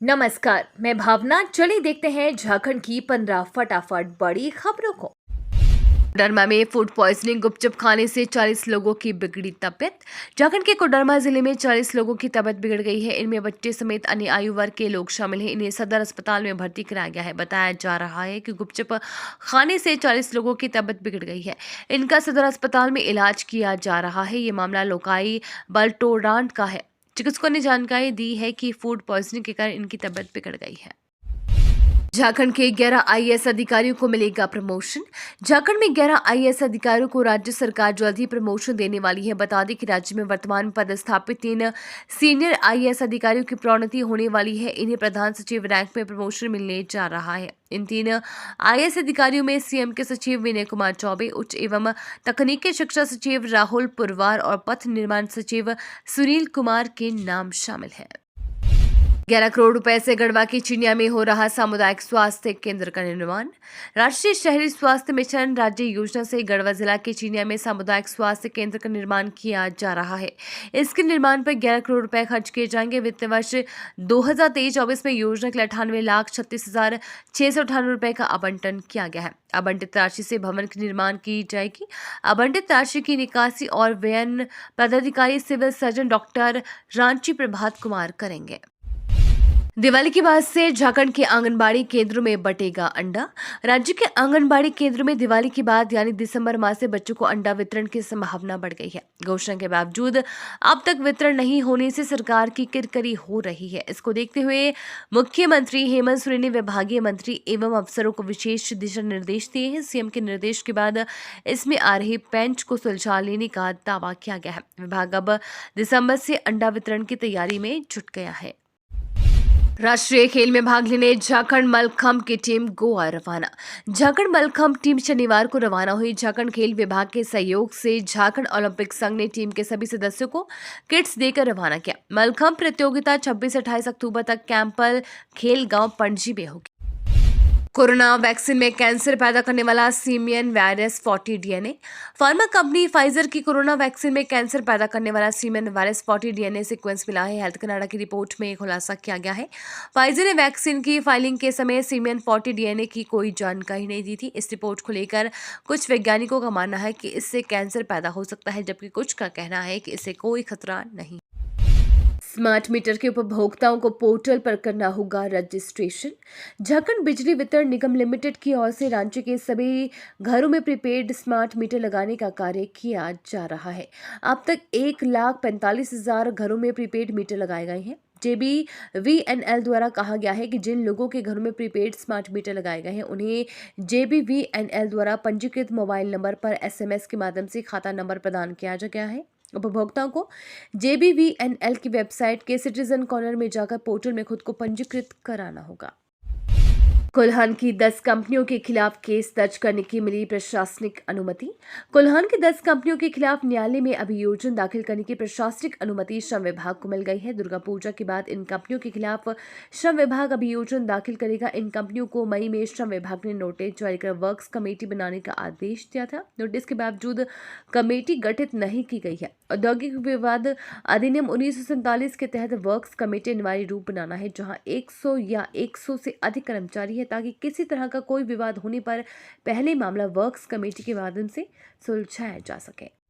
नमस्कार, मैं भावना। चलिए देखते हैं झारखंड की 15 फटाफट बड़ी खबरों को। कोडरमा में फूड पॉइजनिंग, गुपचुप खाने से 40 लोगों की बिगड़ी तबीयत। झारखंड के कोडरमा जिले में 40 लोगों की तबीयत बिगड़ गई है। इनमें बच्चे समेत अन्य आयु वर्ग के लोग शामिल हैं। इन्हें सदर अस्पताल में भर्ती कराया गया है। बताया जा रहा है कि गुपचुप खाने से 40 लोगों की तबीयत बिगड़ गई है। इनका सदर अस्पताल में इलाज किया जा रहा है। ये मामला लोकाई बलटोडांड का है। चिकित्सकों ने जानकारी दी है कि फूड पॉइजनिंग के कारण इनकी तबीयत बिगड़ गई है। झारखंड के 11 आईएएस अधिकारियों को मिलेगा प्रमोशन। झारखंड में 11 आईएएस अधिकारियों को राज्य सरकार जल्द ही प्रमोशन देने वाली है। बता दें कि राज्य में वर्तमान में पदस्थापित 3 सीनियर आईएएस अधिकारियों की प्रोन्नति होने वाली है। इन्हें प्रधान सचिव रैंक में प्रमोशन मिलने जा रहा है। इन 3 आईएएस अधिकारियों में सीएम के सचिव विनय कुमार चौबे, उच्च एवं तकनीकी शिक्षा सचिव राहुल पुरवार और पथ निर्माण सचिव सुनील कुमार के नाम शामिल हैं। 11 करोड़ रुपए से गढ़वा की चिनिया में हो रहा सामुदायिक स्वास्थ्य केंद्र का निर्माण। राष्ट्रीय शहरी स्वास्थ्य मिशन राज्य योजना से गढ़वा जिला के चिनिया में सामुदायिक स्वास्थ्य केंद्र का निर्माण किया जा रहा है। इसके निर्माण पर 11 करोड़ रुपए खर्च किए जाएंगे। वित्त वर्ष 2023-24 में योजना के लिए 98,36,698 रुपए का आवंटन किया गया है। आवंटित राशि से भवन की निर्माण की जाएगी। आवंटित राशि की निकासी और व्ययन पदाधिकारी civil surgeon doctor Ranchi Prabhat Kumar करेंगे। दिवाली के बाद से झारखंड के आंगनबाड़ी केंद्रों में बटेगा अंडा। राज्य के आंगनबाड़ी केंद्रों में दिवाली के बाद यानी दिसंबर माह से बच्चों को अंडा वितरण की संभावना बढ़ गई है। घोषणा के बावजूद अब तक वितरण नहीं होने से सरकार की किरकिरी हो रही है। इसको देखते हुए मुख्यमंत्री हेमंत सोरेन ने विभागीय मंत्री एवं अफसरों को विशेष दिशा निर्देश दिए हैं। सीएम के निर्देश के बाद इसमें आ रहे पेंच को सुलझा लेने का दावा किया गया है। विभाग अब दिसंबर से अंडा वितरण की तैयारी में जुट गया है। राष्ट्रीय खेल में भाग लेने झारखंड मलखंभ की टीम गोवा रवाना। झारखंड मलखंभ टीम शनिवार को रवाना हुई। झारखंड खेल विभाग के सहयोग से झारखंड ओलंपिक संघ ने टीम के सभी सदस्यों को किट्स देकर रवाना किया। मलखंभ प्रतियोगिता 26 से 28 अक्टूबर तक कैंपल खेल गांव पणजी में होगी। कोरोना वैक्सीन में कैंसर पैदा करने वाला simian virus 40 DNA. Pharma company Pfizer की कोरोना वैक्सीन में कैंसर पैदा करने वाला सीमियन वायरस 40 डीएनए सीक्वेंस मिला है। हेल्थ कनाडा की रिपोर्ट में खुलासा किया गया है। फाइजर ने वैक्सीन की फाइलिंग के समय सीमियन 40 डीएनए की कोई जानकारी नहीं दी थी। इस रिपोर्ट को लेकर कुछ वैज्ञानिकों का मानना है कि इससे कैंसर पैदा हो सकता है, जबकि कुछ का कहना है कि इससे कोई खतरा नहीं। स्मार्ट मीटर के उपभोक्ताओं को पोर्टल पर करना होगा रजिस्ट्रेशन। झारखंड बिजली वितरण निगम लिमिटेड की ओर से राज्य के सभी घरों में प्रीपेड स्मार्ट मीटर लगाने का कार्य किया जा रहा है। अब तक 1,45,000 घरों में प्रीपेड मीटर लगाए गए हैं। JBVNL द्वारा कहा गया है कि जिन लोगों के घरों में प्रीपेड स्मार्ट मीटर लगाए गए हैं उन्हें JBVNL द्वारा पंजीकृत मोबाइल नंबर पर SMS के माध्यम से खाता नंबर प्रदान किया गया है। उपभोक्ताओं को JBVNL की वेबसाइट के सिटीजन कॉर्नर में जाकर पोर्टल में खुद को पंजीकृत कराना होगा। कोल्हान की 10 कंपनियों के खिलाफ केस दर्ज करने की मिली प्रशासनिक अनुमति। कोल्हान की 10 कंपनियों के खिलाफ न्यायालय में अभियोजन दाखिल करने की प्रशासनिक अनुमति श्रम विभाग को मिल गई है। दुर्गा पूजा के बाद इन कंपनियों के खिलाफ श्रम विभाग अभियोजन दाखिल करेगा। इन कंपनियों को मई में श्रम विभाग ने नोटिस जारी कर वर्क्स कमेटी बनाने का आदेश दिया था। नोटिस के बावजूद कमेटी गठित नहीं की गई है। औद्योगिक विवाद अधिनियम 1947 के तहत वर्क्स कमेटी अनिवार्य रूप बनाना है, जहां 100 या 100 से अधिक कर्मचारी है, ताकि किसी तरह का कोई विवाद होने पर पहले मामला वर्क्स कमेटी के माध्यम से सुलझाया जा सके।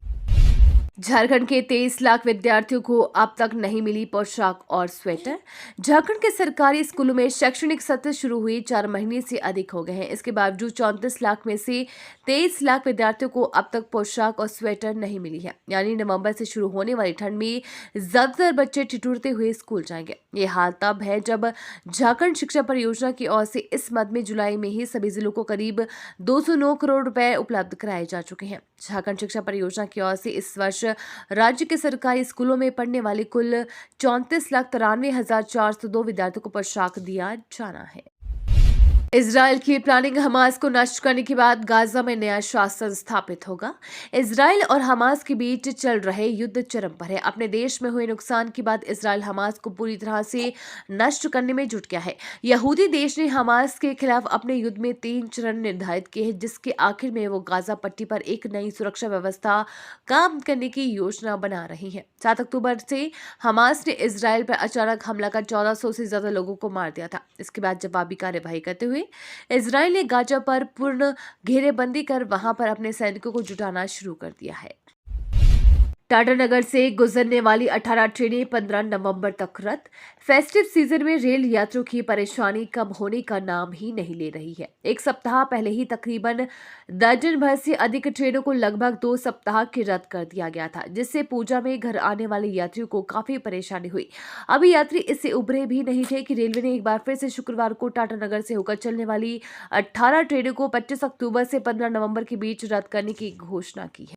झारखंड के 23 लाख विद्यार्थियों को अब तक नहीं मिली पोशाक और स्वेटर। झारखंड के सरकारी स्कूलों में शैक्षणिक सत्र शुरू हुए 4 महीने से अधिक हो गए हैं। इसके बावजूद 34 लाख में से 23 लाख विद्यार्थियों को अब तक पोशाक और स्वेटर नहीं मिली है। यानी नवंबर से शुरू होने वाली ठंड में ज्यादातर बच्चे ठिठुरते हुए स्कूल जाएंगे। ये हाल तब है जब झारखंड शिक्षा परियोजना की ओर से इस मद में जुलाई में ही सभी जिलों को करीब 209 करोड़ रुपए उपलब्ध कराए जा चुके हैं। झारखंड शिक्षा परियोजना की ओर से इस वर्ष राज्य के सरकारी स्कूलों में पढ़ने वाले कुल 34,93,402 विद्यार्थियों को पोशाक दिया जाना है। इजराइल की प्लानिंग हमास को नष्ट करने के बाद गाजा में नया शासन स्थापित होगा। इजराइल और हमास के बीच चल रहे युद्ध चरम पर है। अपने देश में हुए नुकसान के बाद इजराइल हमास को पूरी तरह से नष्ट करने में जुट गया है। यहूदी देश ने हमास के खिलाफ अपने युद्ध में 3 चरण निर्धारित किए हैं, जिसके आखिर में वो गाजा पट्टी पर एक नई सुरक्षा व्यवस्था काम करने की योजना बना रही है। 7 अक्टूबर से हमास ने इजराइल पर अचानक हमला कर 1400 से ज्यादा लोगों को मार दिया था। इसके बाद जवाबी कार्यवाही करते हुए इजराइल ने गाजा पर पूर्ण घेरेबंदी कर वहां पर अपने सैनिकों को जुटाना शुरू कर दिया है। टाटा नगर से गुजरने वाली 18 ट्रेनें 15 नवंबर तक रद्द। फेस्टिव सीजन में रेल यात्रियों की परेशानी कम होने का नाम ही नहीं ले रही है। एक सप्ताह पहले ही तकरीबन दर्जन भर से अधिक ट्रेनों को लगभग 2 सप्ताह के रद्द कर दिया गया था, जिससे पूजा में घर आने वाले यात्रियों को काफी परेशानी हुई। अभी यात्री इससे उभरे भी नहीं थे कि रेलवे ने एक बार फिर से शुक्रवार को टाटा नगर से होकर चलने वाली 18 ट्रेनों को 25 अक्टूबर से 15 नवंबर के बीच रद्द करने की घोषणा की है।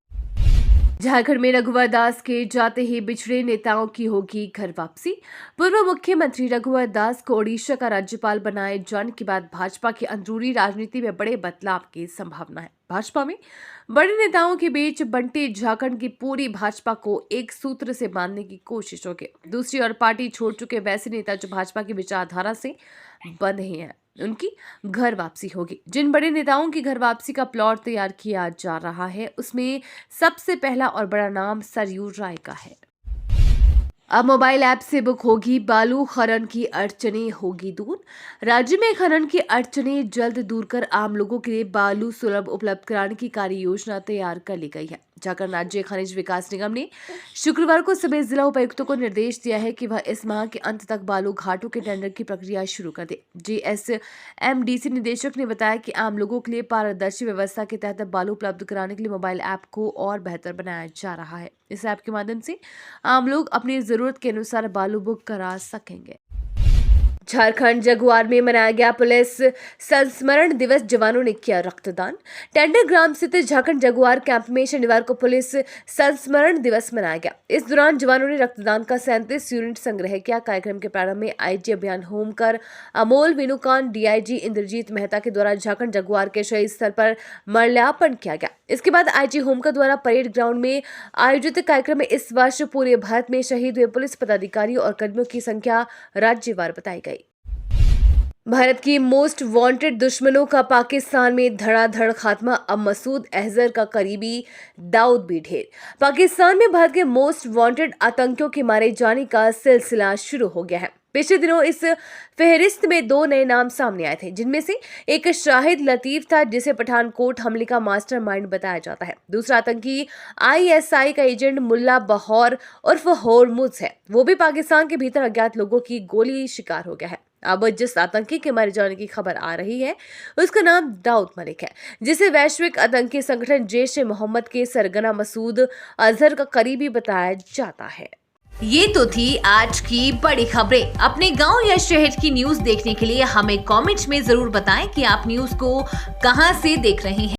झारखंड में रघुवर दास के जाते ही बिछड़े नेताओं की होगी घर वापसी। पूर्व मुख्यमंत्री रघुवर दास को ओडिशा का राज्यपाल बनाए जाने के बाद भाजपा की अंदरूनी राजनीति में बड़े बदलाव की संभावना है। भाजपा में बड़े नेताओं के बीच बंटे झारखंड की पूरी भाजपा को एक सूत्र से बांधने की कोशिश होगी। दूसरी ओर पार्टी छोड़ चुके वैसे नेता जो भाजपा की विचारधारा से बंधे हैं, उनकी घर वापसी होगी। जिन बड़े नेताओं की घर वापसी का प्लॉट तैयार किया जा रहा है, उसमें सबसे पहला और बड़ा नाम सरयू राय का है। अब मोबाइल ऐप से बुक होगी बालू खनन की अड़चनें होगी दूर। राज्य में खनन की अड़चनें जल्द दूर कर आम लोगों के लिए बालू सुलभ उपलब्ध कराने की कार्य योजना तैयार कर ली गई है। झारखंड राज्य खनिज विकास निगम ने शुक्रवार को सभी जिला उपायुक्तों को निर्देश दिया है कि वह इस माह के अंत तक बालू घाटों के टेंडर की प्रक्रिया शुरू कर दे। जीएसएमडीसी निदेशक ने बताया कि आम लोगों के लिए पारदर्शी व्यवस्था के तहत बालू उपलब्ध कराने के लिए मोबाइल ऐप को और बेहतर बनाया जा रहा है। इस ऐप के माध्यम से आम लोग अपनी जरूरत के अनुसार बालू बुक करा सकेंगे। झारखंड जगुआर में मनाया गया पुलिस संस्मरण दिवस। जवानों ने किया रक्तदान। टेंडर ग्राम स्थित झारखंड जगुआर कैंप में शनिवार को पुलिस संस्मरण दिवस मनाया गया। इस दौरान जवानों ने रक्तदान का 37 यूनिट संग्रह किया। कार्यक्रम के प्रारंभ में आईजी अभियान होमकर अमोल विनुकान डीआईजी इंद्रजीत मेहता के द्वारा झारखंड जगुआर के शहीद स्थल पर माल्यार्पण किया गया। इसके बाद आईजी होमकर द्वारा परेड ग्राउंड में आयोजित कार्यक्रम में इस वर्ष पूरे भारत में शहीद हुए पुलिस पदाधिकारियों और कर्मियों की संख्या राज्यवार बताई गई। भारत की मोस्ट वांटेड दुश्मनों का पाकिस्तान में धड़ाधड़ खात्मा। अब मसूद अजहर का करीबी दाऊद भी ढेर। पाकिस्तान में भारत के मोस्ट वांटेड आतंकियों के मारे जाने का सिलसिला शुरू हो गया है। पिछले दिनों इस फहरिस्त में 2 नए नाम सामने आए थे, जिनमें से एक शाहिद लतीफ था, जिसे पठानकोट हमले का मास्टरमाइंड बताया जाता है। दूसरा आतंकी आईएसआई का एजेंट मुल्ला बहौर उर्फ होरमुज है। वो भी पाकिस्तान के भीतर अज्ञात लोगों की गोली शिकार हो गया है। अब जिस आतंकी के मारे जाने की खबर आ रही है, उसका नाम दाऊद मलिक है, जिसे वैश्विक आतंकी संगठन जैश-ए-मोहम्मद के सरगना मसूद अजहर का करीबी बताया जाता है। ये तो थी आज की बड़ी खबरें। अपने गांव या शहर की न्यूज देखने के लिए हमें कमेंट्स में जरूर बताएं कि आप न्यूज को कहां से देख रहे हैं।